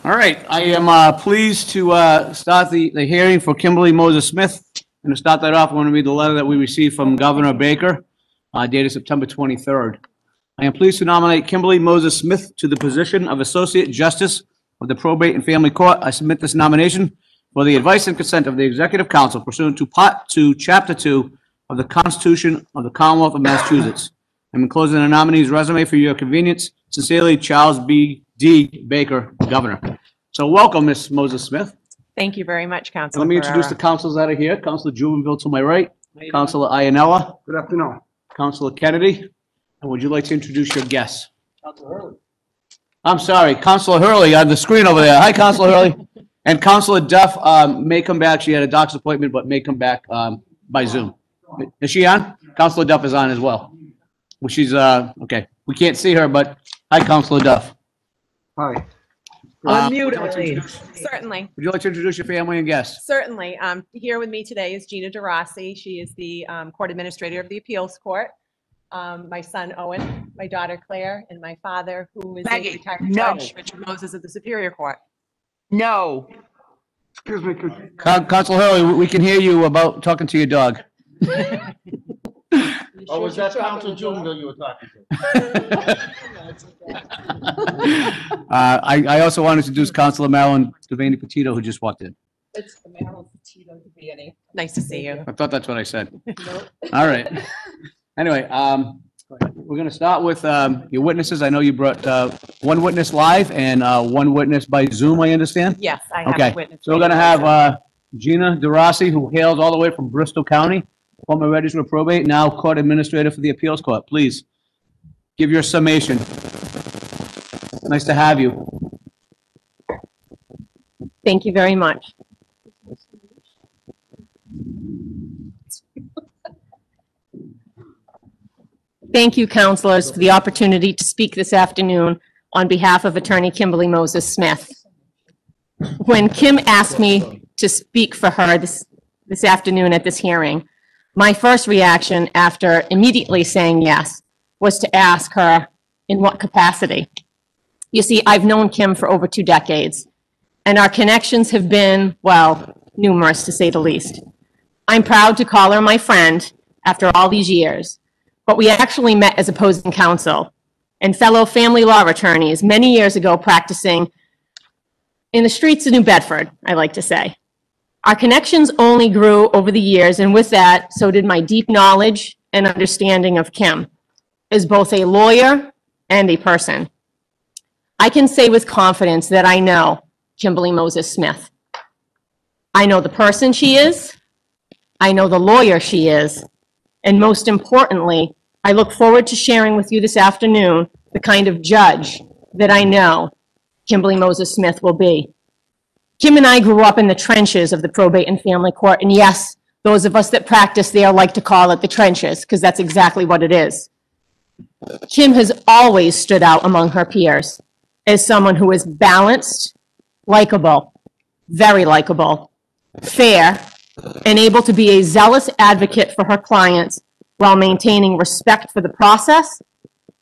All right, I am pleased to start the hearing for Kimberly Moses Smith. And to start that off, I want to read the letter that we received from Governor Baker, dated September 23rd. I am pleased to nominate Kimberly Moses Smith to the position of Associate Justice of the Probate and Family Court. I submit this nomination for the advice and consent of the Executive Council pursuant to Part 2, Chapter 2 of the Constitution of the Commonwealth of Massachusetts. I'm enclosing a nominee's resume for your convenience. Sincerely, Charles D. Baker, Governor. So welcome, Ms. Moses Smith. Thank you very much, Councilor. Let me introduce the councilors that are here. Councilor Jubenville to my right. Councilor Iannella. Good afternoon. Councilor Kennedy. And would you like to introduce your guests? Councilor Hurley. I'm sorry, Councilor Hurley on the screen over there. Hi, Councilor Hurley. And Councilor Duff may come back. She had a doctor's appointment, but may come back by Zoom. Is she on? Councilor Duff is on as well. Well, she's, okay. We can't see her, but hi, Councilor Duff. Hi. Certainly. Would you like to introduce your family and guests? Certainly. Here with me today is Gina DeRossi. She is the court administrator of the appeals court. My son, Owen, my daughter, Claire, and my father, who is a retired judge, Richard Moses of the Superior Court. No. Excuse me. Councilor Hurley, we can hear you about talking to your dog. Oh, was that Councilor Jubenville you were talking to? I also want to introduce Councilor Marilyn Devaney Petito, who just walked in. It's Marilyn Petito Devaney. Nice to see you. I thought that's what I said. All right. Anyway, we're going to start with your witnesses. I know you brought one witness live and one witness by Zoom, I understand? Yes, I have Okay. a witness. So we're going to have Gina DeRossi, who hails all the way from Bristol County, former Register of Probate, now Court Administrator for the Appeals Court. Please give your summation. Nice to have you. Thank you very much. Thank you, councilors, for the opportunity to speak this afternoon on behalf of Attorney Kimberly Moses Smith. When Kim asked me to speak for her this afternoon at this hearing, my first reaction after immediately saying yes was to ask her in what capacity. You see, I've known Kim for over 2 decades, and our connections have been, well, numerous to say the least. I'm proud to call her my friend after all these years, but we actually met as opposing counsel and fellow family law attorneys many years ago practicing in the streets of New Bedford, I like to say. Our connections only grew over the years, and with that, so did my deep knowledge and understanding of Kim as both a lawyer and a person. I can say with confidence that I know Kimberly Moses Smith. I know the person she is, I know the lawyer she is, and most importantly, I look forward to sharing with you this afternoon the kind of judge that I know Kimberly Moses Smith will be. Kim and I grew up in the trenches of the Probate and Family Court, and yes, those of us that practice there like to call it the trenches, because that's exactly what it is. Kim has always stood out among her peers as someone who is balanced, likable, very likable, fair, and able to be a zealous advocate for her clients while maintaining respect for the process,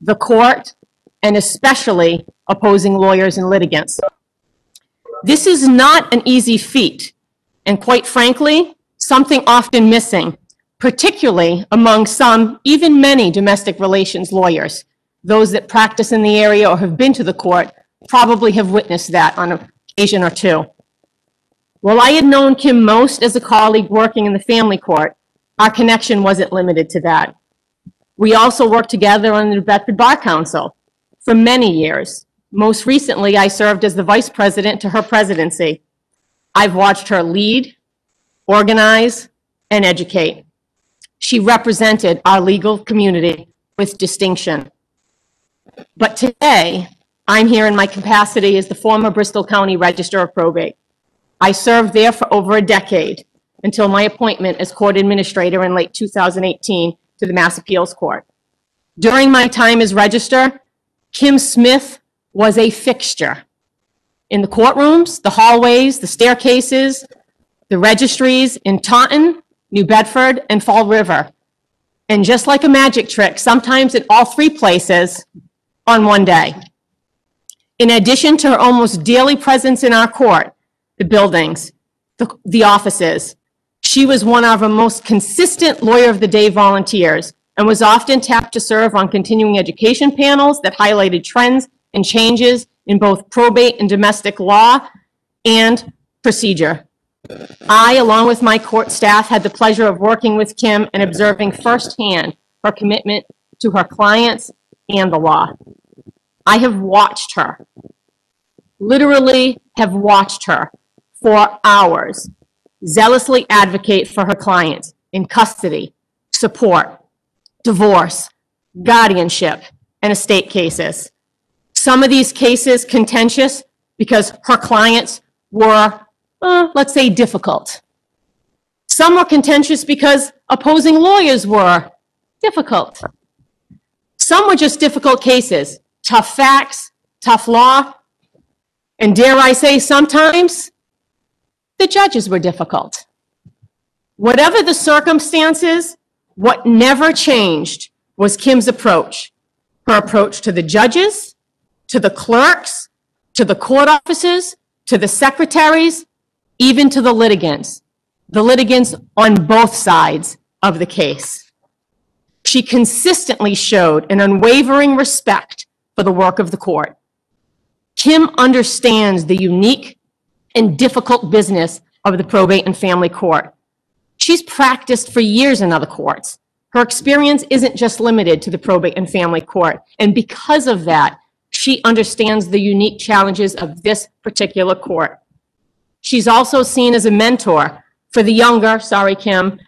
the court, and especially opposing lawyers and litigants. This is not an easy feat, and quite frankly, something often missing, particularly among some, even many domestic relations lawyers. Those that practice in the area or have been to the court probably have witnessed that on an occasion or two. While I had known Kim most as a colleague working in the family court, our connection wasn't limited to that. We also worked together on the New Bedford Bar Council for many years. Most recently, I served as the vice president to her presidency. I've watched her lead, organize, and educate. She represented our legal community with distinction. But today, I'm here in my capacity as the former Bristol County Register of Probate. I served there for over a decade until my appointment as court administrator in late 2018 to the Mass Appeals Court. During my time as register, Kim Smith was a fixture in the courtrooms, the hallways, the staircases, the registries in Taunton, New Bedford, and Fall River. And just like a magic trick, sometimes at all 3 places on one day. In addition to her almost daily presence in our court, the buildings, the offices, she was one of our most consistent Lawyer of the Day volunteers and was often tapped to serve on continuing education panels that highlighted trends and changes in both probate and domestic law and procedure. I, along with my court staff, had the pleasure of working with Kim and observing firsthand her commitment to her clients and the law. I have watched her, literally have watched her for hours, zealously advocate for her clients in custody, support, divorce, guardianship, and estate cases. Some of these cases contentious because her clients were, let's say, difficult. Some were contentious because opposing lawyers were difficult. Some were just difficult cases, tough facts, tough law, and dare I say, sometimes the judges were difficult. Whatever the circumstances, what never changed was Kim's approach. Her approach to the judges, to the clerks, to the court officers, to the secretaries, even to the litigants on both sides of the case. She consistently showed an unwavering respect for the work of the court. Kim understands the unique and difficult business of the probate and family court. She's practiced for years in other courts. Her experience isn't just limited to the probate and family court. And because of that, she understands the unique challenges of this particular court. She's also seen as a mentor for the younger, sorry, Kim,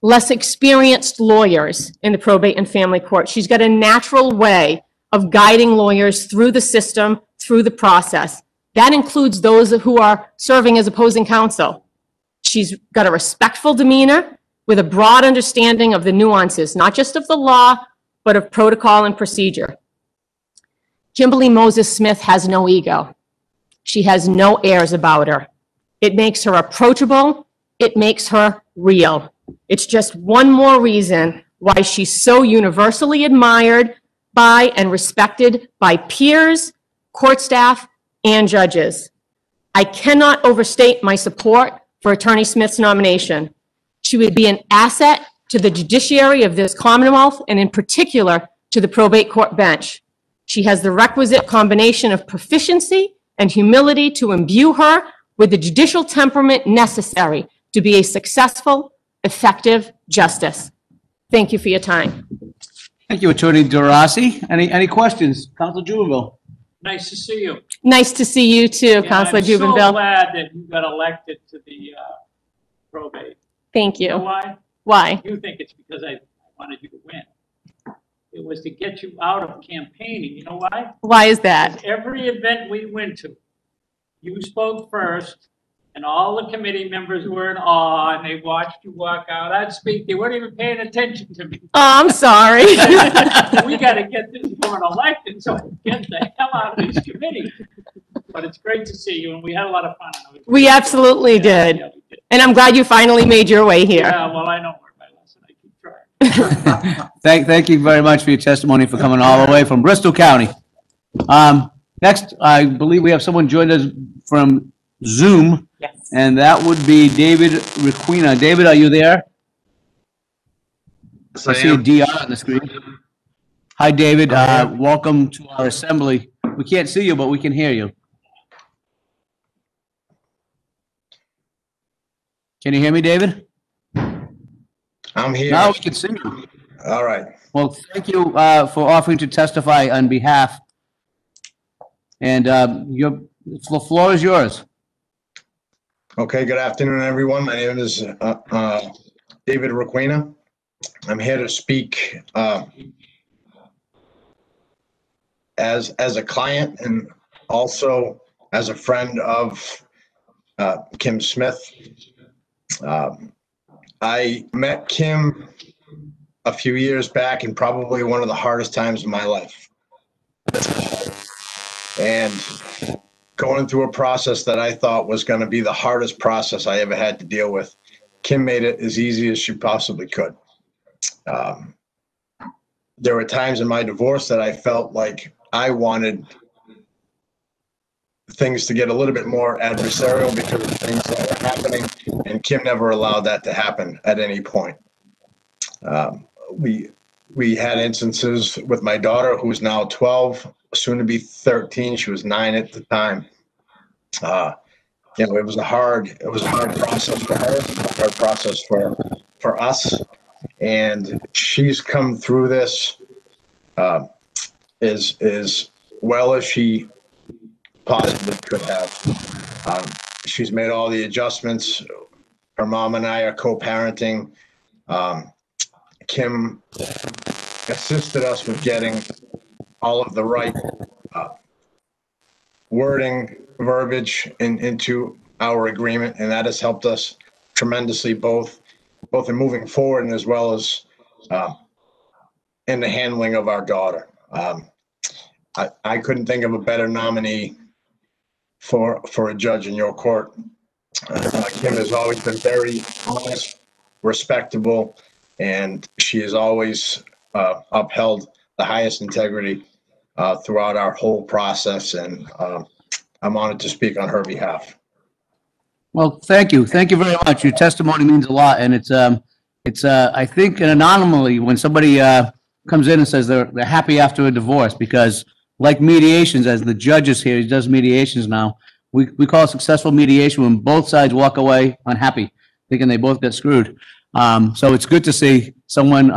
less experienced lawyers in the probate and family court. She's got a natural way of guiding lawyers through the system, through the process. That includes those who are serving as opposing counsel. She's got a respectful demeanor with a broad understanding of the nuances, not just of the law, but of protocol and procedure. Kimberly Moses Smith has no ego. She has no airs about her. It makes her approachable. It makes her real. It's just one more reason why she's so universally admired by and respected by peers, court staff, and judges. I cannot overstate my support for Attorney Smith's nomination. She would be an asset to the judiciary of this Commonwealth and in particular to the probate court bench. She has the requisite combination of proficiency and humility to imbue her with the judicial temperament necessary to be a successful, effective justice. Thank you for your time. Thank you, Attorney DeRossi. Any questions? Counsel Jubenville? Nice to see you. Nice to see you too, Counselor I'm so Jubenville. glad that you got elected to the probate. Thank You know you. why? Why? You think it's because I wanted you to win. It was to get you out of campaigning. You know why? Why is that? Every event we went to, you spoke first, and all the committee members were in awe, and they watched you walk out. I'd speak, they weren't even paying attention to me. Oh, I'm sorry. We got to get this board elected so I can get the hell out of these committees. But it's great to see you, and we had a lot of fun. We absolutely did. Yeah, we did. And I'm glad you finally made your way here. Yeah, well, I know where my lesson. I keep trying. Thank you very much for your testimony, for coming all the way from Bristol County. Next, I believe we have someone joined us from Zoom. Yes. And that would be David Requena. David, are you there? Yes, I see a DR on the screen. Hi, David. Welcome to our assembly. We can't see you, but we can hear you. Can you hear me, David? I'm here. Now we can see you. All right. Well, thank you for offering to testify on behalf. And the floor is yours. Okay, good afternoon, everyone. My name is David Requena. I'm here to speak as a client and also as a friend of Kim Smith. I met Kim a few years back in probably one of the hardest times of my life. And going through a process that I thought was going to be the hardest process I ever had to deal with, Kim made it as easy as she possibly could. There were times in my divorce that I felt like I wanted things to get a little bit more adversarial because of things that were happening, and Kim never allowed that to happen at any point. We had instances with my daughter, who's now 12, soon to be 13. She was 9 at the time. It was a hard process for her, a hard process for us, and she's come through this as well as she possibly could have. She's made all the adjustments. Her mom and I are co-parenting. Kim assisted us with getting all of the right wording, verbiage into our agreement, and that has helped us tremendously, both in moving forward and as well as in the handling of our daughter. I couldn't think of a better nominee for a judge in your court. Kim has always been very honest, respectable, and she has always upheld the highest integrity throughout our whole process, and I'm honored to speak on her behalf. Well, thank you. Thank you very much. Your testimony means a lot, and it's I think an anomaly when somebody comes in and says they're happy after a divorce, because like mediations, as the judge is here, he does mediations now, we call it successful mediation when both sides walk away unhappy, thinking they both got screwed. So it's good to see someone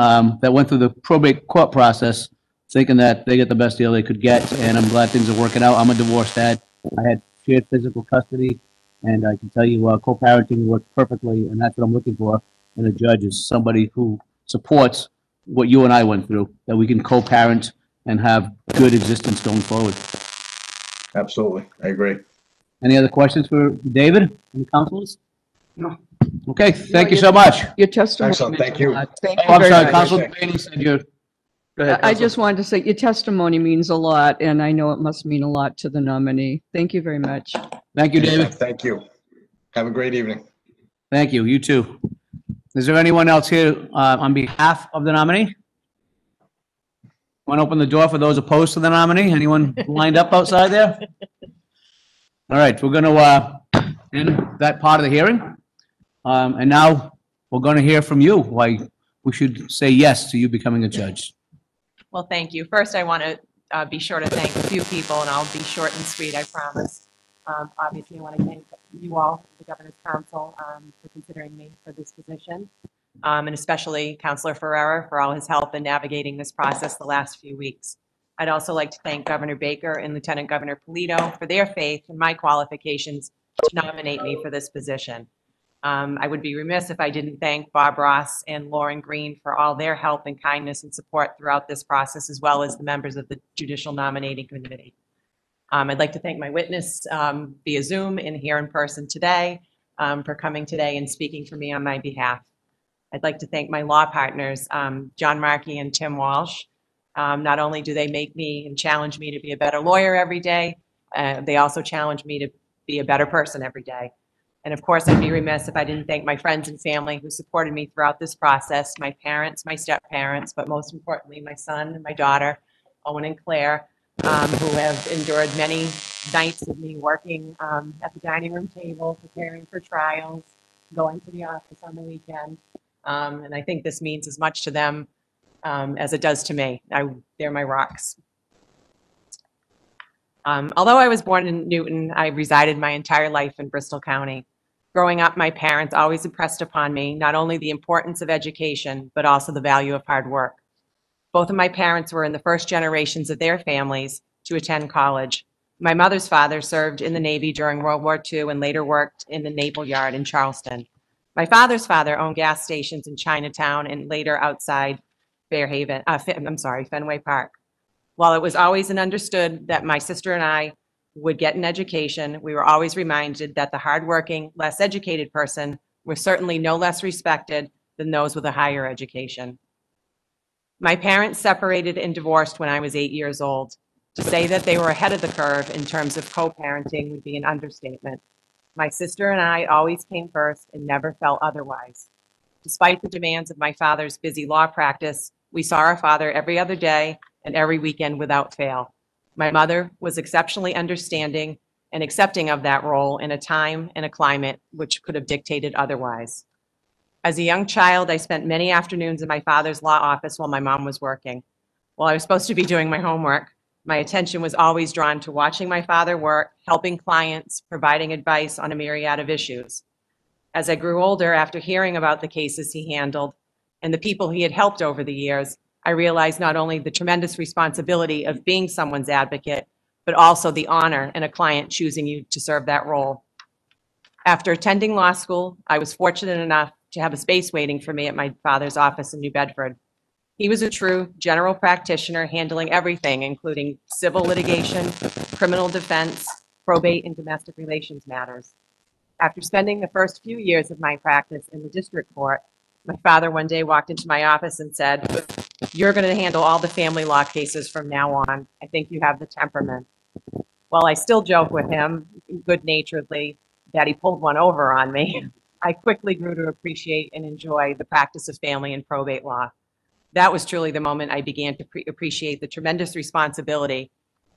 that went through the probate court process thinking that they get the best deal they could get, and I'm glad things are working out. I'm a divorced dad. I had shared physical custody, and I can tell you co-parenting worked perfectly, and that's what I'm looking for in a judge, is somebody who supports what you and I went through, that we can co-parent and have good existence going forward. Absolutely. I agree. Any other questions for David and the councilors? No. Okay, thank you so much. Your testimony. Excellent. Thank you. Thank you Oh, I'm very sorry, much. Council Delaney said you're. Go ahead, I Councilor. just wanted to say your testimony means a lot, and I know it must mean a lot to the nominee. Thank you very much. Thank you, David. Thank you. Have a great evening. Thank you. You too. Is there anyone else here on behalf of the nominee? Want to open the door for those opposed to the nominee? Anyone lined up outside there? All right, we're going to end that part of the hearing. And now we're going to hear from you why we should say yes to you becoming a judge. Well, thank you. First, I want to be sure to thank a few people, and I'll be short and sweet, I promise. Obviously, I want to thank you all, the Governor's Council, for considering me for this position, and especially Councilor Ferriera for all his help in navigating this process the last few weeks. I'd also like to thank Governor Baker and Lieutenant Governor Polito for their faith in my qualifications to nominate me for this position. I would be remiss if I didn't thank Bob Ross and Lauren Green for all their help and kindness and support throughout this process, as well as the members of the Judicial Nominating Committee. I'd like to thank my witness via Zoom and here in person today for coming today and speaking for me on my behalf. I'd like to thank my law partners, John Markey and Tim Walsh. Not only do they make me and challenge me to be a better lawyer every day, they also challenge me to be a better person every day. And of course, I'd be remiss if I didn't thank my friends and family who supported me throughout this process, my parents, my step-parents, but most importantly, my son and my daughter, Owen and Claire, who have endured many nights of me working at the dining room table, preparing for trials, going to the office on the weekend. And I think this means as much to them as it does to me. They're my rocks. Although I was born in Newton, I resided my entire life in Bristol County. Growing up, my parents always impressed upon me not only the importance of education, but also the value of hard work. Both of my parents were in the first generations of their families to attend college. My mother's father served in the Navy during World War II and later worked in the Naval Yard in Charleston. My father's father owned gas stations in Chinatown and later outside Fenway Park. While it was always understood that my sister and I would get an education, we were always reminded that the hardworking, less educated person was certainly no less respected than those with a higher education. My parents separated and divorced when I was 8 years old. To say that they were ahead of the curve in terms of co-parenting would be an understatement. My sister and I always came first and never felt otherwise. Despite the demands of my father's busy law practice, we saw our father every other day and every weekend without fail. My mother was exceptionally understanding and accepting of that role in a time and a climate which could have dictated otherwise. As a young child, I spent many afternoons in my father's law office while my mom was working. While I was supposed to be doing my homework, my attention was always drawn to watching my father work, helping clients, providing advice on a myriad of issues. As I grew older, after hearing about the cases he handled and the people he had helped over the years, I realized not only the tremendous responsibility of being someone's advocate, but also the honor in a client choosing you to serve that role. After attending law school, I was fortunate enough to have a space waiting for me at my father's office in New Bedford. He was a true general practitioner handling everything, including civil litigation, criminal defense, probate, and domestic relations matters. After spending the first few years of my practice in the district court, my father one day walked into my office and said, "You're going to handle all the family law cases from now on. I think you have the temperament." While I still joke with him good-naturedly that he pulled one over on me, I quickly grew to appreciate and enjoy the practice of family and probate law. That was truly the moment I began to appreciate the tremendous responsibility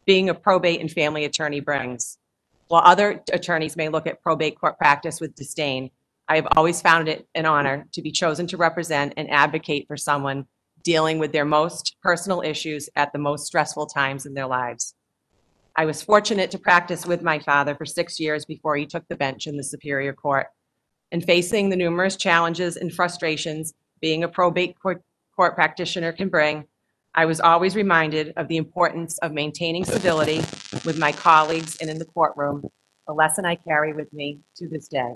being a probate and family attorney brings. While other attorneys may look at probate court practice with disdain, I have always found it an honor to be chosen to represent and advocate for someone dealing with their most personal issues at the most stressful times in their lives. I was fortunate to practice with my father for 6 years before he took the bench in the Superior Court. And facing the numerous challenges and frustrations being a probate court practitioner can bring, I was always reminded of the importance of maintaining civility with my colleagues and in the courtroom, a lesson I carry with me to this day.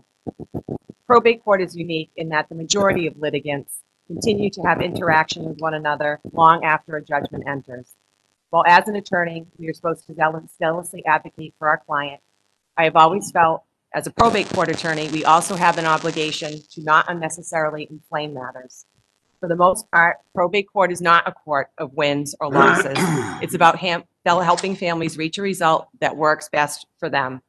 Probate court is unique in that the majority of litigants continue to have interaction with one another long after a judgment enters. While as an attorney, we are supposed to zealously advocate for our client, I have always felt as a probate court attorney, we also have an obligation to not unnecessarily inflame matters. For the most part, probate court is not a court of wins or losses. It's about helping families reach a result that works best for them.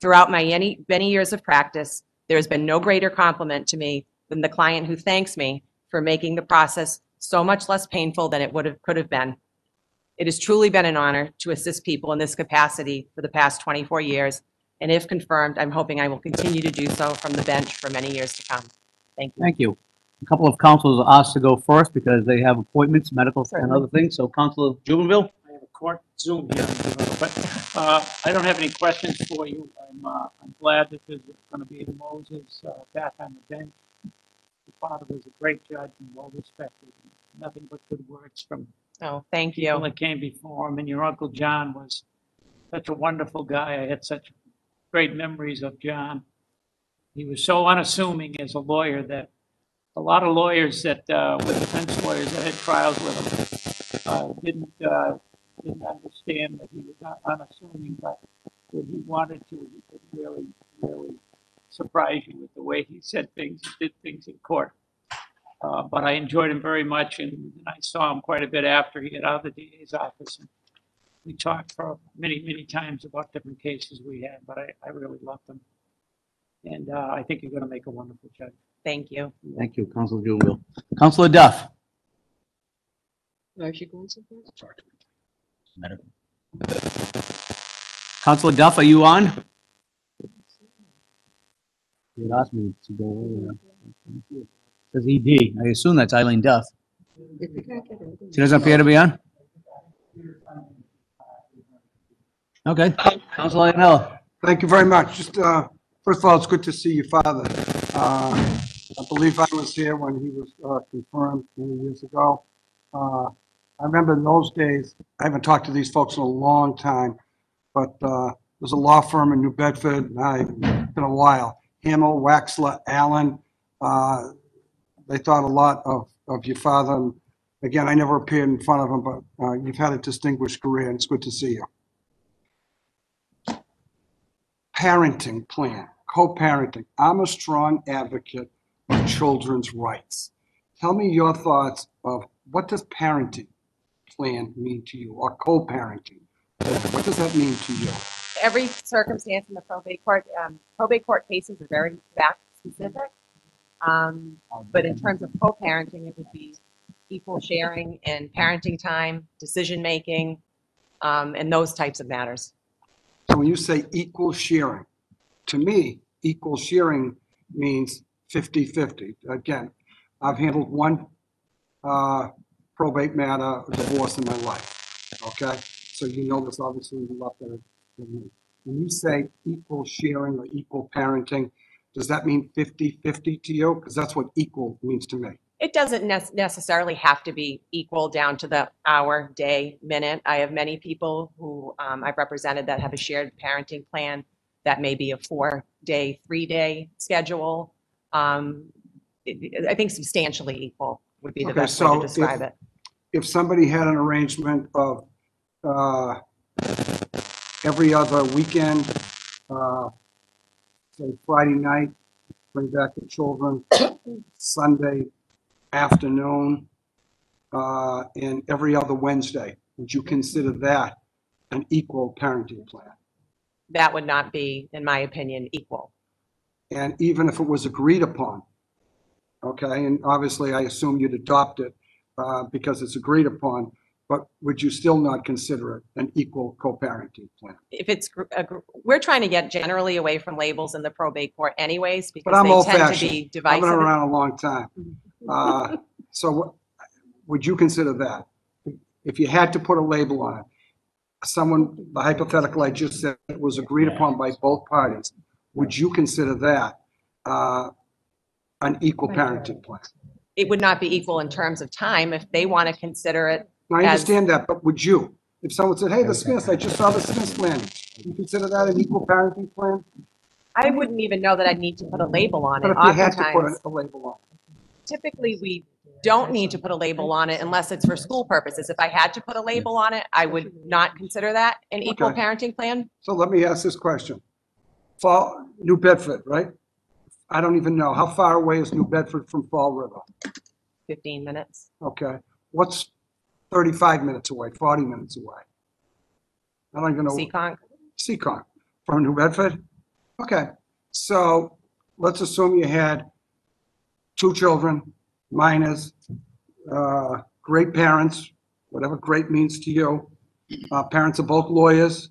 Throughout my many years of practice, there has been no greater compliment to me than the client who thanks me for making the process so much less painful than it could have been. It has truly been an honor to assist people in this capacity for the past 24 years, and if confirmed, I'm hoping I will continue to do so from the bench for many years to come. Thank you. Thank you. A couple of councilors are asked to go first because they have appointments, medical and other things. So Councilor Jubenville? I have a court Zoom here, but I don't have any questions for you. I'm glad that there's going to be Moses back on the bench. Your father was a great judge and well respected. Nothing but good words from Oh, thank people you. that came before him. And your Uncle John was such a wonderful guy. I had such great memories of John. He was so unassuming as a lawyer that a lot of lawyers that were defense lawyers that had trials with him didn't understand that he was not unassuming, but when he wanted to, he could really, really surprise you with the way he said things, he did things in court. But I enjoyed him very much, and I saw him quite a bit after he got out of the DA's office. And we talked for many, many times about different cases we had, but I really loved him. And I think you're going to make a wonderful judge. Thank you. Thank you, Councilor Jubenville. Councilor Duff? Councilor Duff, are you on? You asked me to go over there. Says ED. I assume that's Eileen Duff. She doesn't appear to be on? Okay. Councilor Iannella? Thank you very much. Just, first of all, it's good to see your father. I believe I was here when he was confirmed many years ago. I remember in those days, I haven't talked to these folks in a long time, but there's a law firm in New Bedford, it's been a while. Hamill, Waxler, Allen, they thought a lot of your father. And again, I never appeared in front of him, but you've had a distinguished career, and it's good to see you. Parenting plan, co-parenting. I'm a strong advocate of children's rights. Tell me your thoughts of what does parenting plan mean to you, or co-parenting? What does that mean to you? Every circumstance in the probate court cases are very fact specific. But in terms of co-parenting, it would be equal sharing in parenting time, decision making, and those types of matters. So when you say equal sharing, to me, equal sharing means 50-50. Again, I've handled one probate matter, divorce in my life, okay? So you know this obviously a lot better than me. When you say equal sharing or equal parenting, does that mean 50-50 to you? Because that's what equal means to me. It doesn't necessarily have to be equal down to the hour, day, minute. I have many people who I've represented that have a shared parenting plan that may be a 4-day, 3-day schedule. I think substantially equal would be the Okay, best way to so describe it. If somebody had an arrangement of every other weekend, say Friday night, bring back the children, Sunday afternoon, and every other Wednesday, would you consider that an equal parenting plan? That would not be, in my opinion, equal. And even if it was agreed upon, okay, and obviously I assume you'd adopt it because it's agreed upon, but would you still not consider it an equal co-parenting plan? If it's, we're trying to get generally away from labels in the probate court anyways, But because I'm they tend to old-fashioned. be I've divisive. been around a long time. So would you consider that? If you had to put a label on it, someone, the hypothetical I just said, was agreed upon by both parties, would you consider that an equal parenting plan? It would not be equal in terms of time if they want to consider it. I understand that, but would you? If someone said, hey, the Smiths, I just saw the Smiths plan, would you consider that an equal parenting plan? I wouldn't even know that I'd need to put a label on But it. if you had to put Oftentimes, a label on it. typically, we don't need to put a label on it unless it's for school purposes. If I had to put a label on it, I would not consider that an equal Okay. parenting plan. So let me ask this question. Fall, New Bedford, right? I don't even know. How far away is New Bedford from Fall River? 15 minutes. Okay. What's 35 minutes away, 40 minutes away? I don't even know. Seekonk. Seekonk from New Bedford? Okay. So let's assume you had 2 children, minors, great parents, whatever great means to you. Parents are both lawyers.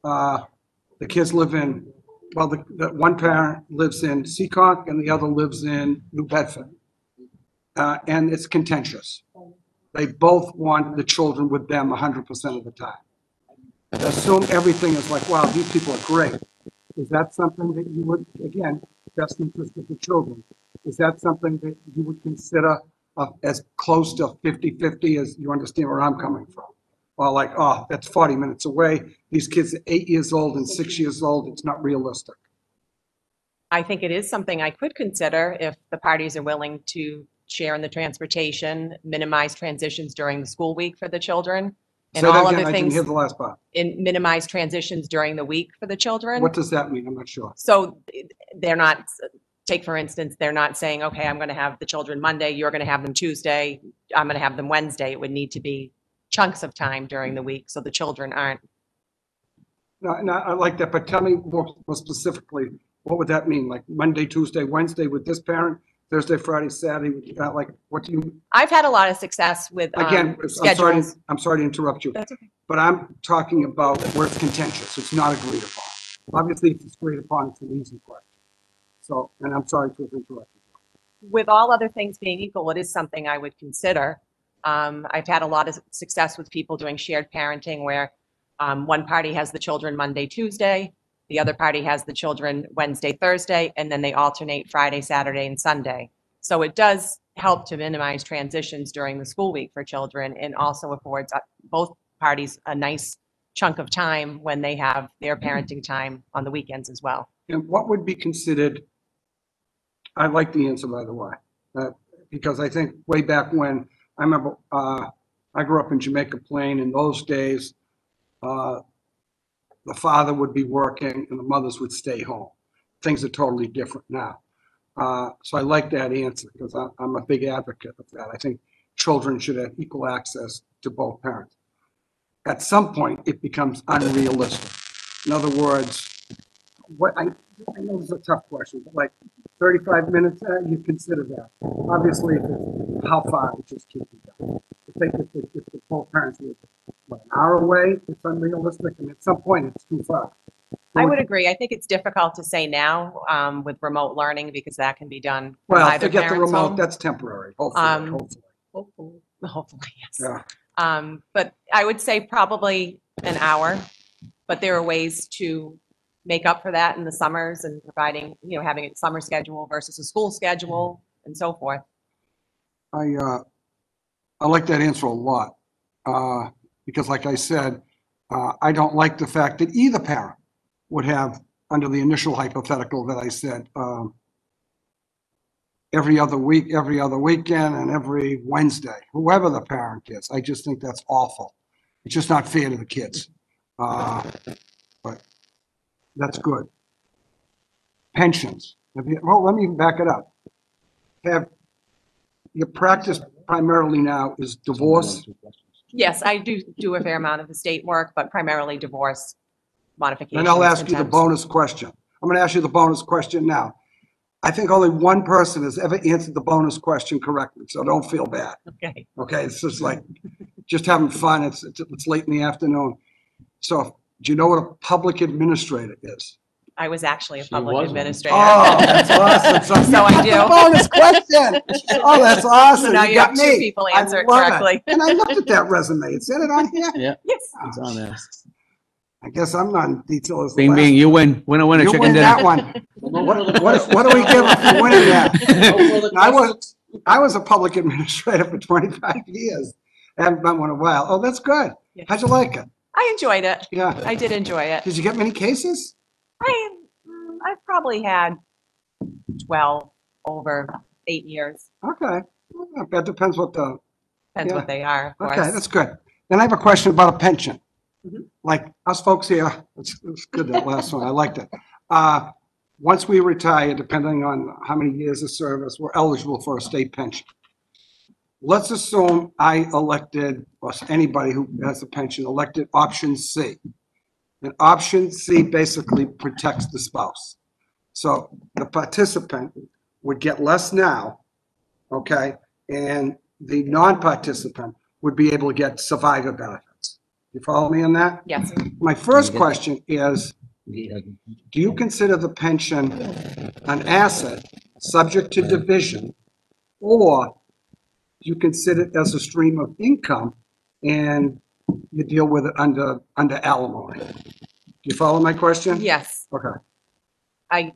The kids live in, well, the one parent lives in Seekonk and the other lives in New Bedford. And it's contentious. They both want the children with them 100% of the time. Assume everything is like, wow, these people are great. Is that something that you would, again, best interest of the children, is that something that you would consider as close to 50-50 as you understand where I'm coming from? Or like, oh, that's 40 minutes away. These kids are 8 years old and 6 years old. It's not realistic. I think it is something I could consider if the parties are willing to share in the transportation, minimize transitions during the school week for the children, and Say that all again, other I didn't things, hear the last part. and minimize transitions during the week for the children. What does that mean? I'm not sure. So they're not, take for instance, they're not saying, okay, I'm going to have the children Monday, you're going to have them Tuesday, I'm going to have them Wednesday. It would need to be chunks of time during the week so the children aren't. No, I like that, but tell me more specifically, what would that mean? Like Monday, Tuesday, Wednesday with this parent, Thursday, Friday, Saturday, like what do you, I've had a lot of success with again, schedules. I'm sorry to interrupt you, That's okay. but I'm talking about where it's contentious. It's not agreed upon. Obviously, if it's agreed upon, it's an easy question. So, and I'm sorry to have interrupted you. With all other things being equal, it is something I would consider. I've had a lot of success with people doing shared parenting where one party has the children Monday, Tuesday, the other party has the children Wednesday, Thursday, and then they alternate Friday, Saturday, and Sunday. So it does help to minimize transitions during the school week for children and also affords both parties a nice chunk of time when they have their parenting time on the weekends as well. And what would be considered, I like the answer, by the way, because I think way back when, I remember I grew up in Jamaica Plain. In those days, the father would be working and the mothers would stay home. Things are totally different now. So I like that answer because I'm a big advocate of that. I think children should have equal access to both parents. At some point, it becomes unrealistic. In other words, what I know this is a tough question, but like 35 minutes, you consider that. Obviously, if it's how far, it just keep it going. If the both parents live, what, an hour away, it's unrealistic, and at some point, it's too far. I would agree. I think it's difficult to say now with remote learning because that can be done from Well, either forget the parent's remote, home. that's temporary, hopefully. Hopefully, yes. Yeah. But I would say probably an hour, but there are ways to make up for that in the summers and providing, having a summer schedule versus a school schedule and so forth. I like that answer a lot, because like I said, I don't like the fact that either parent would have, under the initial hypothetical that I said, every other week, every other weekend, and every Wednesday, whoever the parent is. I just think that's awful. It's just not fair to the kids. But that's good. Pensions. Well, let me back it up. Your practice primarily now is divorce? Yes, I do a fair amount of estate work, but primarily divorce modifications. And I'll ask you the contempts. bonus question. I'm going to ask you the bonus question now. I think only one person has ever answered the bonus question correctly, so don't feel bad. Okay. Okay, it's just like, just having fun. It's late in the afternoon. So, do you know what a public administrator is? I was actually a She public was one. administrator. Oh, that's awesome. So I do. Bonus question. Oh, that's awesome. So now you have got two me. people I answer it love correctly. And I looked at that resume. It said it on here. Yeah, Yes. it's on there. I guess I'm not in detail as the Bing, last. bing, you win. Winner, winner, You chicken win dinner. that one. What do we give for winning that? I was a public administrator for 25 years. I haven't been one in a while. Oh, that's good. Yes. How'd you like it? I enjoyed it. Yeah. I did enjoy it. Did you get many cases? I've probably had 12 over 8 years. Okay. Well, that depends what the, Depends Yeah. what they are, of course. okay, that's good. Then I have a question about a pension. Mhm. Like us folks here, it's good, that last one, I liked it. Once we retire, depending on how many years of service, we're eligible for a state pension. Let's assume I elected, or anybody who has a pension elected option C. And option C basically protects the spouse. So the participant would get less now, okay? And the non-participant would be able to get survivor benefits. You follow me on that? Yes. My first question is, do you consider the pension an asset subject to division, or do you consider it as a stream of income and you deal with it under alimony? Do you follow my question? Yes. Okay.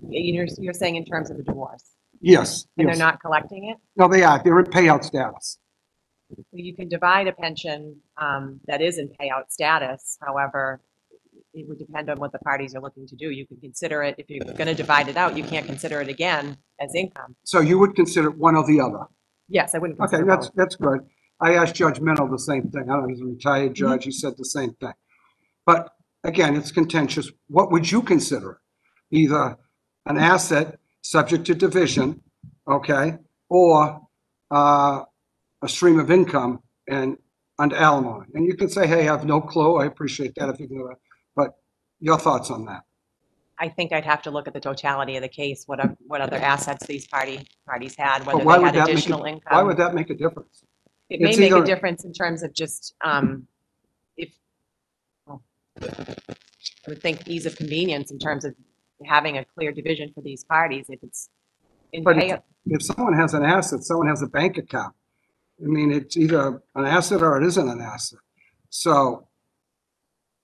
You're saying in terms of the divorce, Yes. and Yes. they're not collecting it? No, they are. They're in payout status. You can divide a pension that is in payout status. However, it would depend on what the parties are looking to do. You can consider it, if you're going to divide it out, you can't consider it again as income. So you would consider one or the other? Yes, I wouldn't Okay, consider both. that's good. I asked Judge Minow the same thing. I don't know, he's a retired judge. He said the same thing. But again, it's contentious. What would you consider it? Either an asset subject to division, okay, or a stream of income and under alimony. And you can say, hey, I have no clue. I appreciate that if you can do that. But your thoughts on that? I think I'd have to look at the totality of the case, what other assets these parties had, But whether why they would had that make additional it, income. why would that make a difference? It may It's make a either- difference in terms of just, I would think ease of convenience in terms of having a clear division for these parties. If it's in But payout, if someone has an asset, someone has a bank account. I mean, it's either an asset or it isn't an asset. So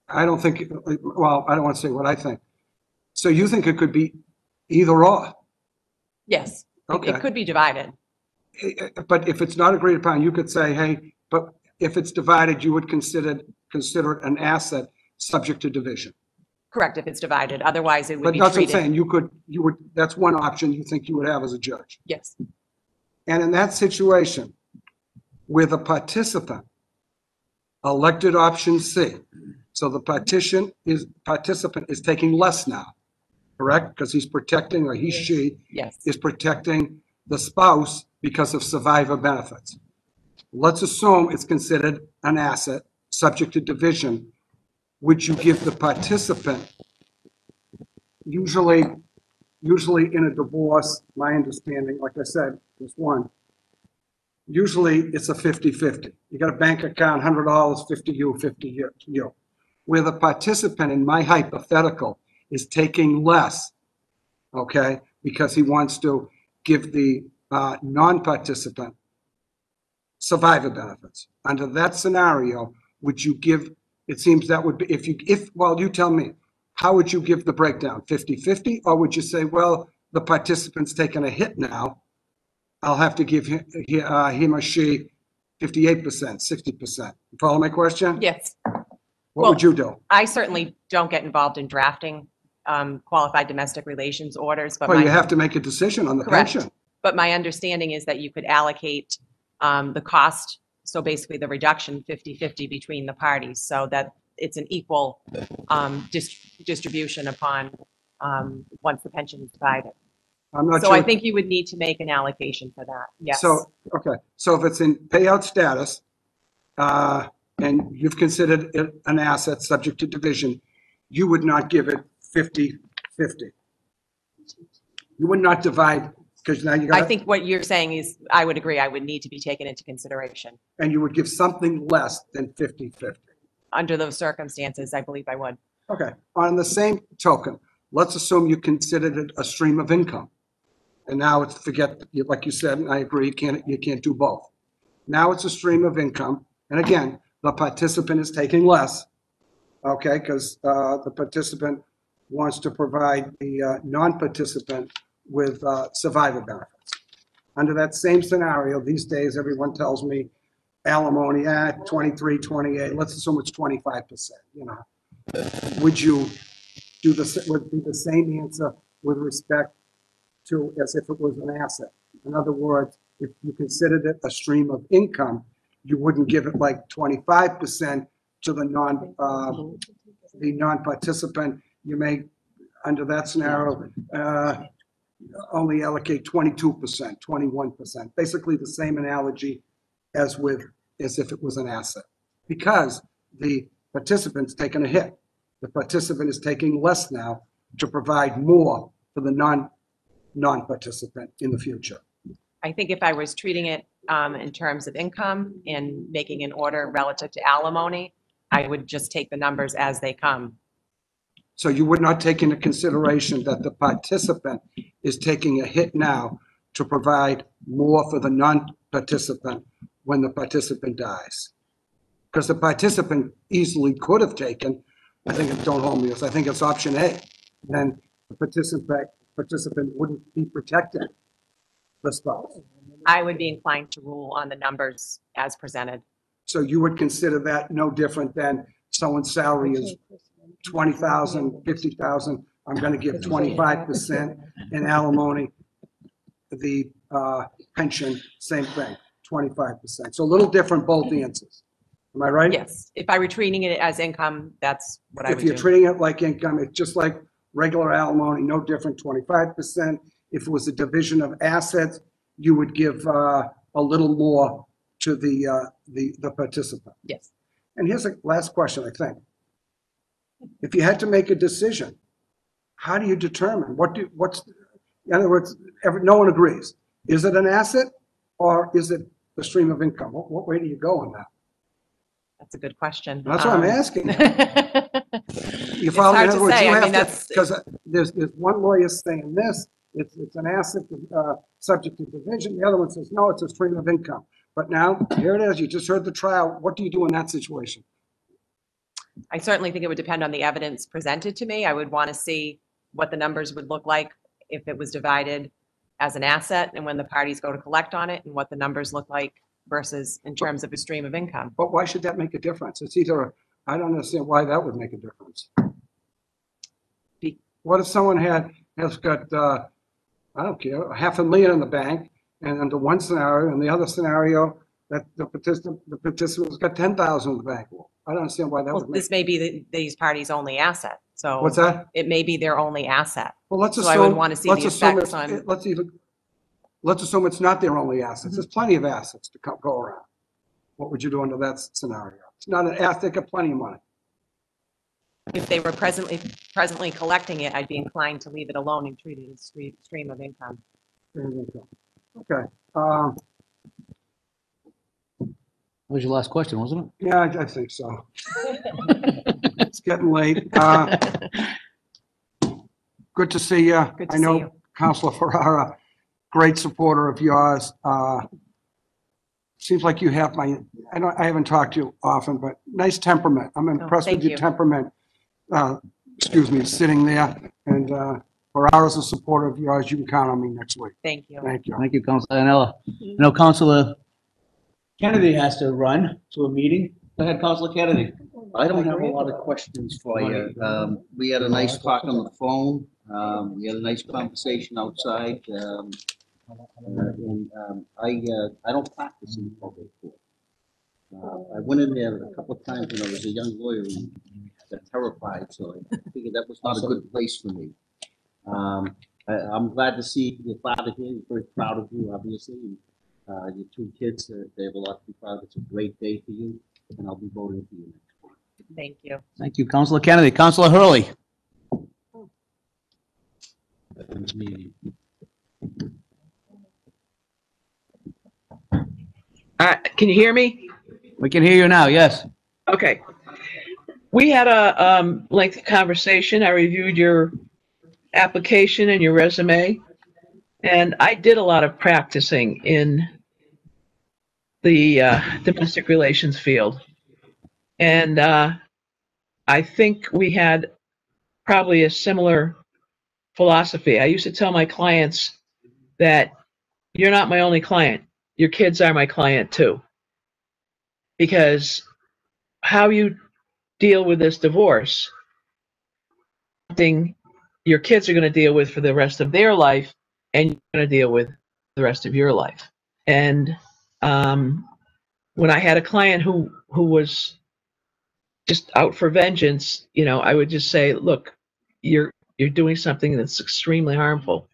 I don't think, well, I don't want to say what I think. So you think it could be either or? yes, Okay. it could be divided. But if it's not agreed upon, you could say, hey, but if it's divided, you would consider it an asset subject to division. Correct, if it's divided. Otherwise, it would But be that's what I'm treated. saying. That's one option you think you would have as a judge. Yes, And in that situation, with a participant, elected option C, so the participant is taking less now, correct? Because he's protecting, or she yes. is protecting the spouse because of survivor benefits. Let's assume it's considered an asset subject to division. Would you give the participant, usually in a divorce, my understanding, like I said, there's one, usually it's a 50-50. You got a bank account, $100, 50 you, 50 you. Where the participant, in my hypothetical, is taking less, okay, because he wants to give the non-participant survivor benefits. Under that scenario, would you give, it seems that would be, well, you tell me, how would you give the breakdown? 50-50? Or would you say, well, the participant's taking a hit now, I'll have to give him or she 58%, 60%. You follow my question? Yes. What would you do? I certainly don't get involved in drafting qualified domestic relations orders, but Well, you have to make a decision on the Correct. pension. But my understanding is that you could allocate the cost, so basically the reduction 50-50 between the parties, so that it's an equal distribution upon once the pension is divided. I'm not So sure. I think you would need to make an allocation for that, yes. So, okay, so if it's in payout status, and you've considered it an asset subject to division, you would not give it 50-50. You would not divide, because now you got. I think what you're saying is, I would agree, I would need to be taken into consideration. And you would give something less than 50-50. Under those circumstances, I believe I would. Okay, on the same token, let's assume you considered it a stream of income. And now it's, like you said, and I agree, you can't do both. Now it's a stream of income. And again, the participant is taking less, okay, because the participant wants to provide the non-participant with survivor benefits. Under that same scenario, these days, everyone tells me alimony at 23, 28, let's assume it's 25%, you know. Would you do would be the same answer with respect to as if it was an asset? In other words, if you considered it a stream of income, you wouldn't give it like 25% to the non-participant. You may, under that scenario, only allocate 22%, 21%. Basically the same analogy as if it was an asset, because the participant's taking a hit. The participant is taking less now to provide more for the non-participant in the future. I think if I was treating it in terms of income and making an order relative to alimony, I would just take the numbers as they come. So you would not take into consideration that the participant is taking a hit now to provide more for the non-participant when the participant dies? Because the participant easily could have taken, I think, don't hold me, I think it's option A. Then the participant wouldn't be protected, the spouse. I would be inclined to rule on the numbers as presented. So you would consider that no different than someone's salary is 20,000, 50,000. I'm going to give 25% in alimony. The pension, same thing, 25%. So a little different, both answers. Am I right? Yes, if I were treating it as income, that's what I would If do. you're treating it like income, it's just like regular alimony, no different, 25%. If it was a division of assets, you would give a little more to the participant. Yes. And here's a last question, I think. If you had to make a decision, how do you determine in other words, no one agrees. Is it an asset or is it a stream of income? What way do you go on that? That's a good question. That's what I'm asking. You It's follow? hard In to other words, say. you I have mean, to, that's- because there's one lawyer saying this, it's an asset subject to division. The other one says, no, it's a stream of income. But now, here it is, you just heard the trial. What do you do in that situation? I certainly think it would depend on the evidence presented to me. I would want to see what the numbers would look like if it was divided as an asset and when the parties go to collect on it, and what the numbers look like versus in terms of a stream of income. But why should that make a difference? It's either, I don't understand why that would make a difference. What if someone has got, I don't care, $500,000 in the bank, and under one scenario, and the other scenario, that the participant's got 10,000 in the bank? I don't understand why that Well, would make. this may be these parties' only asset, so. What's that? It may be their only asset. Well, let's So assume. I would want to see let's the assume effects it's- on. Let's assume it's not their only assets. There's plenty of assets to go around. What would you do under that scenario? It's not an asset, they got plenty of money. If they were presently collecting it, I'd be inclined to leave it alone and treat it as stream of income. Okay. That was your last question, wasn't it? Yeah, I think so. It's getting late. good to see you. Good to I see know you. Councilor Ferrara, great supporter of yours. Seems like you have I haven't talked to you often, but nice temperament. I'm impressed with thank your you. temperament. Excuse me, sitting there. And Ferrara's a supporter of yours. You can count on me next week. Thank you. Thank you. Thank you, Councilor Iannella. I know Councilor Kennedy has to run to a meeting. Go ahead, Councilor Kennedy. I don't have a lot of questions for you. We had a nice talk on the phone. We had a nice conversation outside. I don't practice in the probate court. I went in there a couple of times when I was a young lawyer and got terrified, so I figured that was not a good place for me. I'm glad to see your father here. He's very proud of you, obviously. And, your two kids, they have a lot to be proud of. It's a great day for you, and I'll be voting for you next week. Thank you. Thank you, Councilor Kennedy. Councilor Hurley. Can you hear me? We can hear you now, yes. Okay. We had a lengthy conversation. I reviewed your application and your resume, and I did a lot of practicing in the domestic relations field. And I think we had probably a similar philosophy. I used to tell my clients that you're not my only client. Your kids are my client too. Because how you deal with this divorce, something your kids are going to deal with for the rest of their life, and you're going to deal with the rest of your life. And when I had a client who was just out for vengeance, you know, I would just say, look, you're doing something that's extremely harmful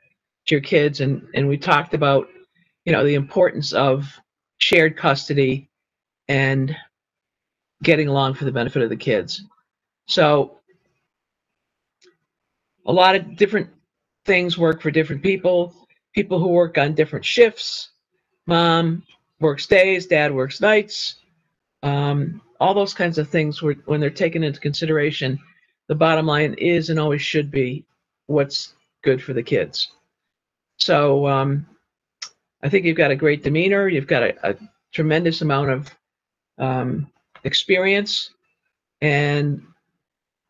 to your kids. And we talked about, you know, the importance of shared custody and getting along for the benefit of the kids. So a lot of different things work for different people. People who work on different shifts. Mom works days, dad works nights. All those kinds of things, when they're taken into consideration, the bottom line is and always should be what's good for the kids. So I think you've got a great demeanor. You've got a tremendous amount of experience. And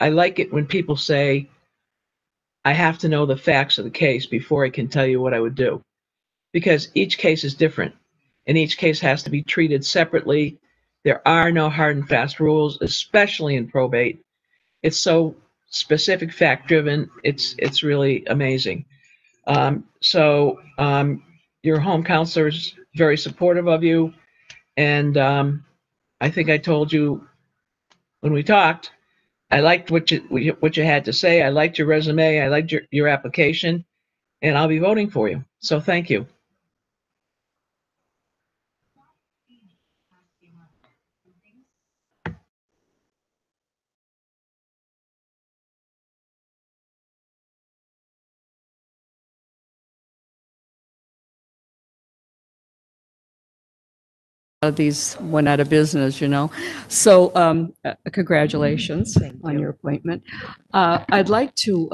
I like it when people say, I have to know the facts of the case before I can tell you what I would do. Because each case is different, and each case has to be treated separately. There are no hard and fast rules, especially in probate. It's so specific, fact-driven. It's really amazing. Your home counselor is very supportive of you, and I think I told you when we talked, I liked what you had to say. I liked your resume. I liked your application, and I'll be voting for you. So thank you. These went out of business, you know. So congratulations on your appointment. I'd like to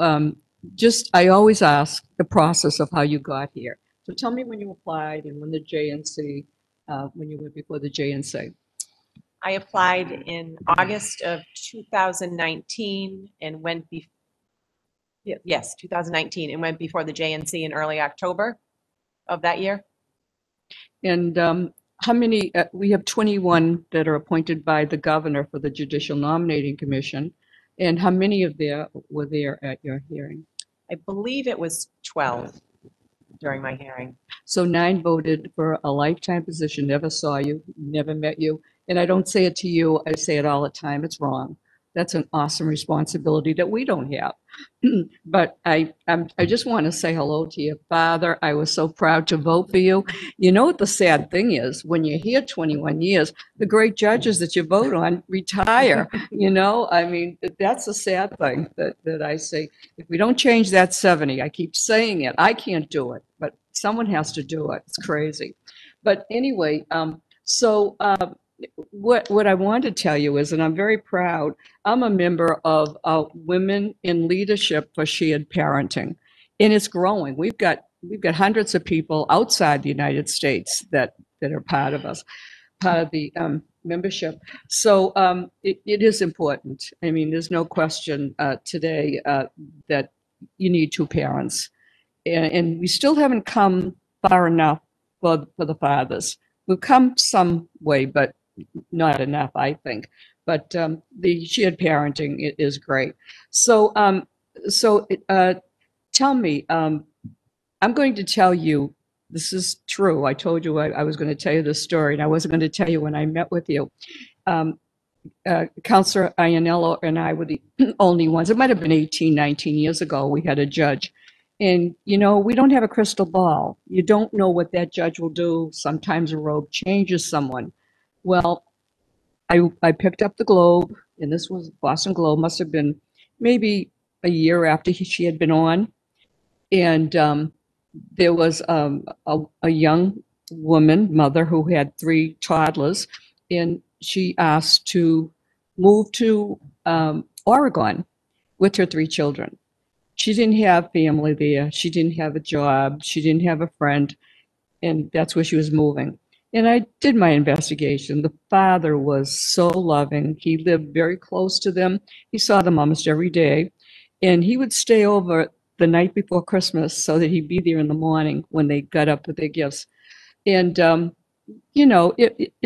I always ask the process of how you got here. So tell me when you applied and when the JNC, when you went before the JNC. I applied in August of 2019 and went 2019 and went before the JNC in early October of that year. And how many, we have 21 that are appointed by the governor for the Judicial Nominating Commission. And how many of them were there at your hearing? I believe it was 12 during my hearing. So 9 voted for a lifetime position, never saw you, never met you. And I don't say it to you, I say it all the time, it's wrong. That's an awesome responsibility that we don't have. But I just want to say hello to your father. I was so proud to vote for you. You know what the sad thing is? When you're here 21 years, the great judges that you vote on retire. You know, I mean, that's a sad thing that I say. If we don't change that 70, I keep saying it. I can't do it, but someone has to do it. It's crazy. But anyway, what I want to tell you is, and I'm very proud, I'm a member of Women in Leadership for Shared Parenting, and it's growing. We've got hundreds of people outside the United States that are part of us, part of the membership. So it is important. I mean, there's no question today that you need two parents, and we still haven't come far enough for the fathers. We've come some way, but not enough, I think. But the shared parenting is great. So, tell me, I'm going to tell you, this is true. I told you I was going to tell you this story, and I wasn't going to tell you when I met with you. Counselor Iannella and I were the only ones. It might have been 18, 19 years ago. We had a judge. And, you know, we don't have a crystal ball. You don't know what that judge will do. Sometimes a robe changes someone. Well, I picked up the Globe, and this was Boston Globe, must have been maybe a year after she had been on. And there was a young woman, mother, who had 3 toddlers, and she asked to move to Oregon with her 3 children. She didn't have family there. She didn't have a job. She didn't have a friend, and that's where she was moving. And I did my investigation. The father was so loving. He lived very close to them. He saw them almost every day, and he would stay over the night before Christmas so that he'd be there in the morning when they got up with their gifts. And you know,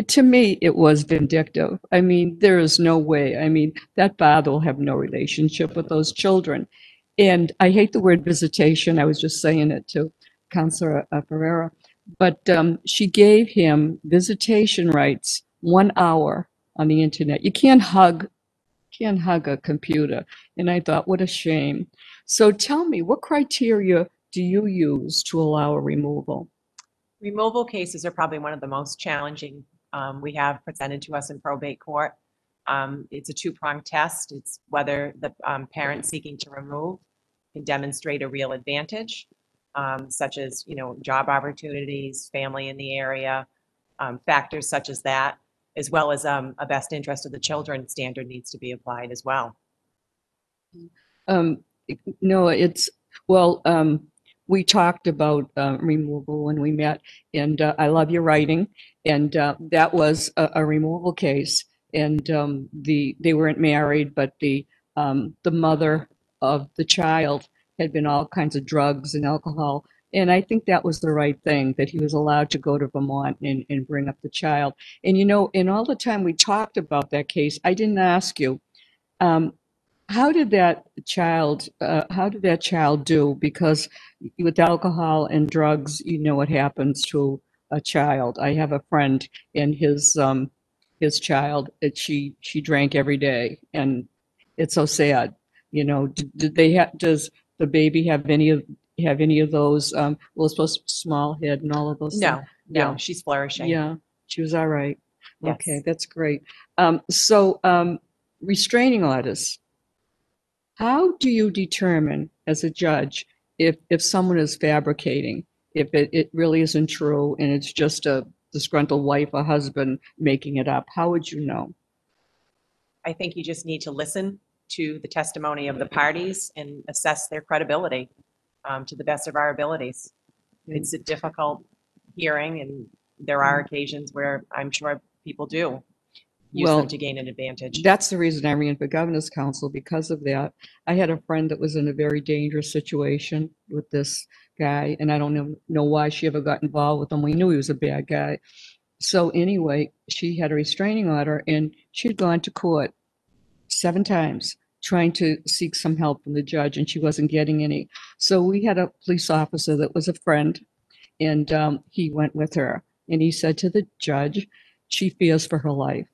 to me, it was vindictive. I mean, there is no way. I mean, that father will have no relationship with those children. And I hate the word visitation. I was just saying it to Counselor Ferriera. But she gave him visitation rights 1 hour on the internet. You can't hug a computer. And I thought, what a shame. So tell me, what criteria do you use to allow a removal? Removal cases are probably one of the most challenging we have presented to us in probate court. It's a 2-pronged test. It's whether the parent seeking to remove can demonstrate a real advantage, such as, you know, job opportunities, family in the area, factors such as that, as well as a best interest of the children standard needs to be applied as well. No, it's, well, we talked about removal when we met, and I love your writing, and that was a removal case, and they weren't married, but the mother of the child had been all kinds of drugs and alcohol, and I think that was the right thing, that he was allowed to go to Vermont and bring up the child. And you know, in all the time we talked about that case, I didn't ask you, how did that child do? Because with alcohol and drugs, you know what happens to a child. I have a friend, and his child, she drank every day, and it's so sad. You know, does the baby have any of those? Well, supposed to be small head and all of those things? No, Yeah. she's flourishing. Yeah, she was all right. Yes. Okay, that's great. Restraining orders. How do you determine as a judge if someone is fabricating, if it really isn't true and it's just a disgruntled wife or husband making it up? How would you know? I think you just need to listen to the testimony of the parties and assess their credibility to the best of our abilities. It's a difficult hearing, and there are occasions where I'm sure people do use them to gain an advantage. That's the reason I ran for governor's council, because of that. I had a friend that was in a very dangerous situation with this guy, and I don't know why she ever got involved with him. We knew he was a bad guy. So anyway, she had a restraining order, and she'd gone to court 7 times trying to seek some help from the judge, and she wasn't getting any. So we had a police officer that was a friend, and he went with her, and he said to the judge, she fears for her life.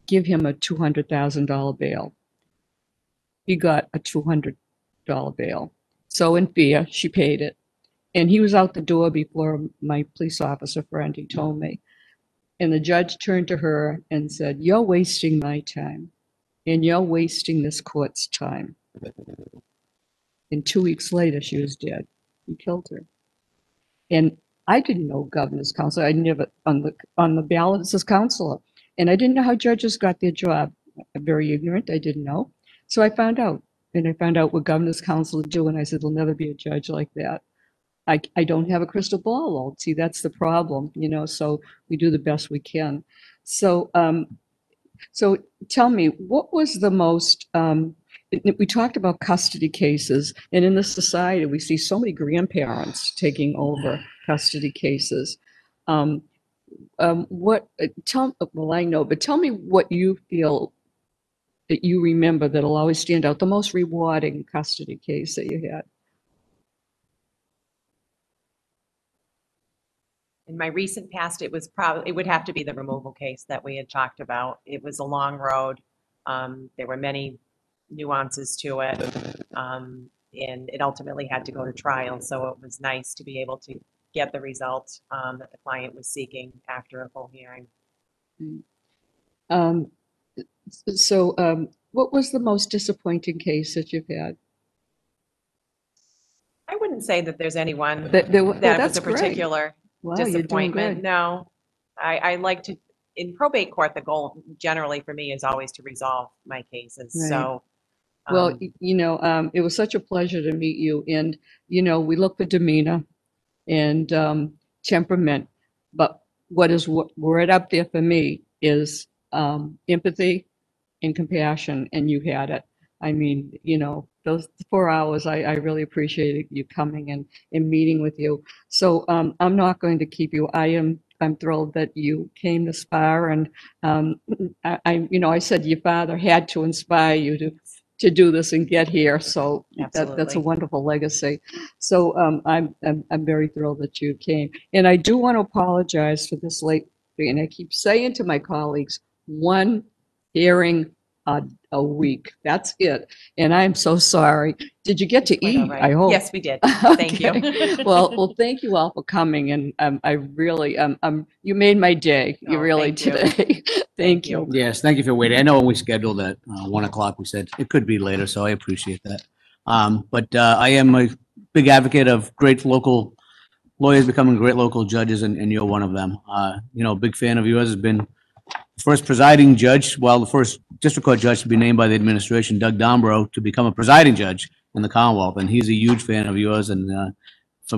Give him a $200,000 bail. He got a $200 bail. So in fear, she paid it. And he was out the door before my police officer friend, he told me. And the judge turned to her and said, you're wasting my time, and you're wasting this court's time. And 2 weeks later, she was dead. He killed her. And I didn't know governor's council. I never on the ballot as counselor. And I didn't know how judges got their job. I'm very ignorant. I didn't know. So I found out. And I found out what governor's council do. And I said, there'll never be a judge like that. I don't have a crystal ball. Well, see, that's the problem, you know, so we do the best we can. So, so tell me, what was the most, we talked about custody cases, and in this society, we see so many grandparents taking over custody cases. What, well, I know, but tell me what you feel that you remember that'll always stand out, the most rewarding custody case that you had. In my recent past, it would have to be the removal case that we had talked about. It was a long road. There were many nuances to it. And it ultimately had to go to trial. So it was nice to be able to get the result that the client was seeking after a full hearing. What was the most disappointing case that you've had? I wouldn't say that there's anyone That was a particular Wow, you're doing disappointment. good. No, I like to, in probate court, the goal generally for me is always to resolve my cases. Right. So, Well, you know, it was such a pleasure to meet you. And, you know, we look for demeanor and temperament, but what is right up there for me is empathy and compassion, and you had it. I mean, you know, those 4 hours, I really appreciated you coming and meeting with you. So I'm not going to keep you. I'm thrilled that you came to SPAR, and you know, I said your father had to inspire you to do this and get here. So that's a wonderful legacy. So I'm very thrilled that you came. And I do want to apologize for this late fee. And I keep saying to my colleagues, one hearing a week. That's it. And I'm so sorry. Did you get to eat? Right. I hope. Yes, we did. Thank you. Well, thank you all for coming. And I really, you made my day. You really today. Thank you. Yes, thank you for waiting. I know when we scheduled at 1 o'clock, we said it could be later, so I appreciate that. But I am a big advocate of great local lawyers becoming great local judges, and you're one of them. You know, big fan of yours, has been first presiding judge, well, the first district court judge to be named by the administration, Doug Dombrow, to become a presiding judge in the Commonwealth. And he's a huge fan of yours, and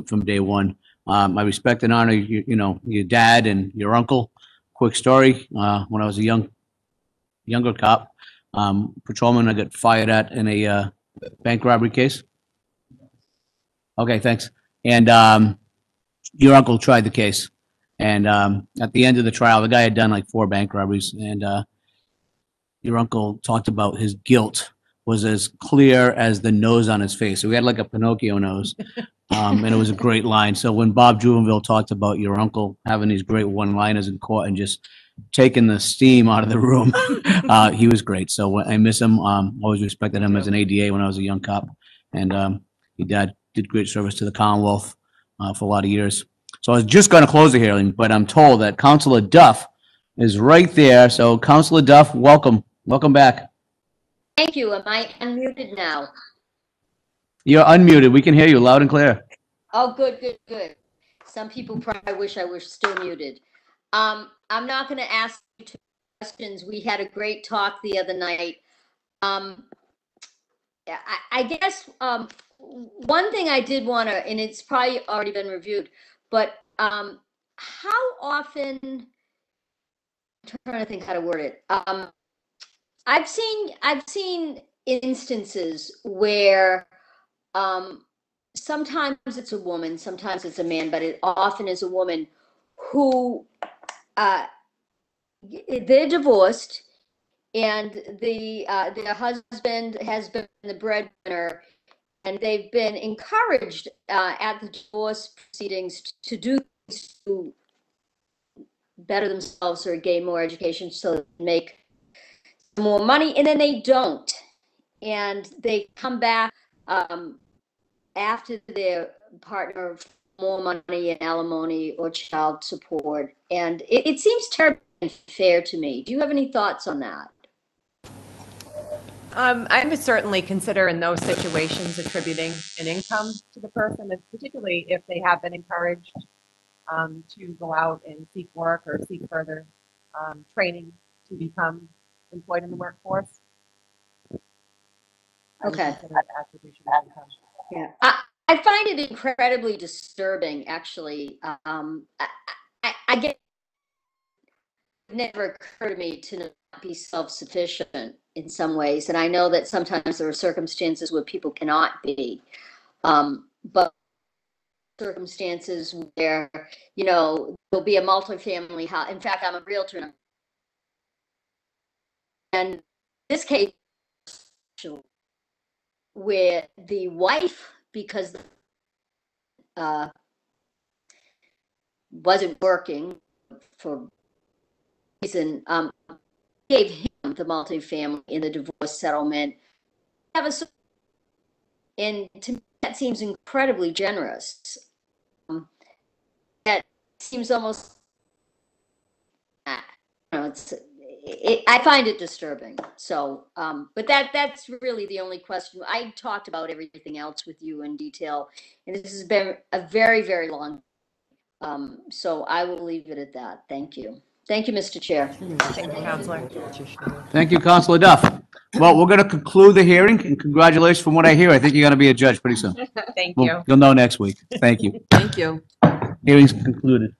from day one. I respect and honor you know, your dad and your uncle. Quick story, when I was a younger cop, patrolman, I got fired at in a bank robbery case. Okay, thanks. And your uncle tried the case. And at the end of the trial, the guy had done like 4 bank robberies, and your uncle talked about his guilt was as clear as the nose on his face. So he had like a Pinocchio nose, and it was a great line. So when Bob Juvenville talked about your uncle having these great one-liners in court and just taking the steam out of the room, he was great. So I miss him. Always respected him as an ADA when I was a young cop, and your dad did great service to the Commonwealth for a lot of years. So I was just going to close the hearing, but I'm told that Councilor Duff is right there. So Councilor Duff, welcome. Welcome back. Thank you. Am I unmuted now? You're unmuted. We can hear you loud and clear. Oh, good, good, good. Some people probably wish I was still muted. I'm not going to ask you 2 questions. We had a great talk the other night. I guess one thing I did want to, and it's probably already been reviewed, but how often, I'm trying to think how to word it. I've seen instances where sometimes it's a woman, sometimes it's a man, but it often is a woman who they're divorced, and their husband has been the breadwinner, and they've been encouraged at the divorce proceedings to do things to better themselves or gain more education so they can make more money, and then they don't. And they come back after their partner for more money in alimony or child support. And it seems terribly unfair to me. Do you have any thoughts on that? I would certainly consider in those situations attributing an income to the person, and particularly if they have been encouraged to go out and seek work or seek further training to become employed in the workforce. I would Okay. consider that attribution of income. Yeah, I find it incredibly disturbing, actually. I get, it never occurred to me to not be self-sufficient in some ways. And I know that sometimes there are circumstances where people cannot be. But circumstances where, you know, there'll be a multifamily house. In fact, I'm a realtor. And this case, where the wife, because wasn't working for reason, gave him the multifamily in the divorce settlement. And to me, that seems incredibly generous. That seems almost, I don't know, I find it disturbing. So, but that's really the only question. I talked about everything else with you in detail, and this has been a very, very long. So I will leave it at that. Thank you. Thank you, Mr. Chair. Thank you, Counselor. Thank you, Counselor Duff. Well, we're going to conclude the hearing, and congratulations. From what I hear, I think you're going to be a judge pretty soon. Thank you. You'll know next week. Thank you. Thank you. Hearing's concluded.